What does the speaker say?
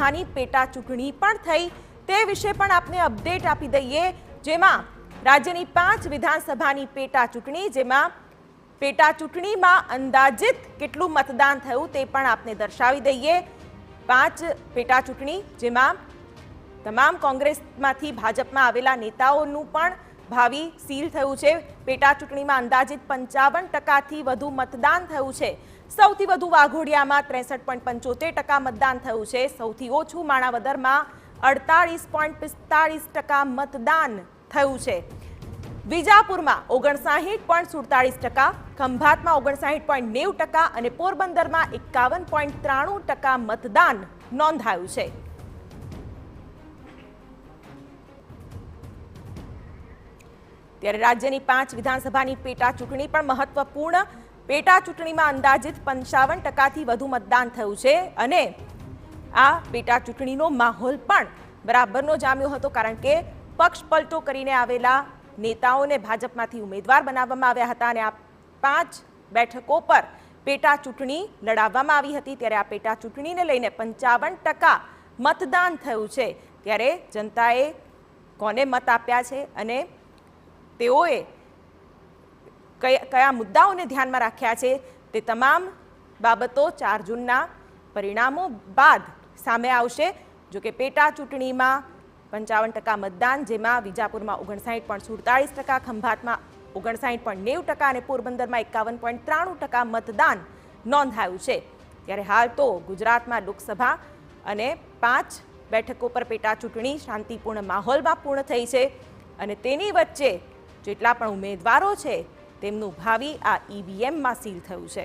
વિધાનસભાની પેટા ચૂંટણી પણ થઈ તે વિશે પણ આપને અપડેટ આપી દઈએ, જેમાં રાજ્યની 5 વિધાનસભાની પેટા ચૂંટણી, જેમાં પેટા ચૂંટણીમાં અંદાજિત કેટલું મતદાન થયું તે પણ આપને દર્શાવી દઈએ। 5 પેટા ચૂંટણી, જેમાં તમામ કોંગ્રેસમાંથી ભાજપમાં આવેલા નેતાઓનું પણ ભાવિ સીલ થયું છે। પેટા ચૂંટણીમાં અંદાજિત 55%થી વધુ મતદાન થયું છે। સૌથી વધુ વાઘોડિયામાં 63.75% મતદાન થયું છે। સૌથી ઓછું માણાવદરમાં 48.45% મતદાન થયું છે। વિજાપુરમાં 59.47%, ખંભાતમાં 59.90% અને પોરબંદરમાં 51.93% મતદાન નોંધાયું છે। ત્યારે રાજ્યની 5 વિધાનસભાની પેટા ચૂંટણી પણ મહત્વપૂર્ણ। પેટા ચૂંટણીમાં અંદાજિત 55%થી વધુ મતદાન થયું છે અને આ પેટા ચૂંટણીનો માહોલ પણ બરાબરનો જામ્યો હતો, કારણ કે પક્ષ પલટો કરીને આવેલા નેતાઓને ભાજપમાંથી ઉમેદવાર બનાવવામાં આવ્યા હતા અને આ 5 બેઠકો પર પેટા ચૂંટણી લડાવવામાં આવી હતી। ત્યારે આ પેટા ચૂંટણીને લઈને 55% મતદાન થયું છે। ત્યારે જનતાએ કોને મત આપ્યા છે અને તેઓએ કયા મુદ્દાઓને ધ્યાનમાં રાખ્યા છે તે તમામ બાબતો 4 જૂનના પરિણામો બાદ સામે આવશે। જો કે પેટા ચૂંટણીમાં 55% મતદાન, જેમાં વિજાપુરમાં 59.47%, ખંભાતમાં 59.90% અને પોરબંદરમાં 51.93% મતદાન નોંધાયું છે। ત્યારે હાલ તો ગુજરાતમાં લોકસભા અને 5 બેઠકો પર પેટા ચૂંટણી શાંતિપૂર્ણ માહોલમાં પૂર્ણ થઈ છે અને તેની વચ્ચે જેટલા પણ ઉમેદવારો છે તેમનું ભાવિ આ ઈવીએમમાં સીલ થયું છે।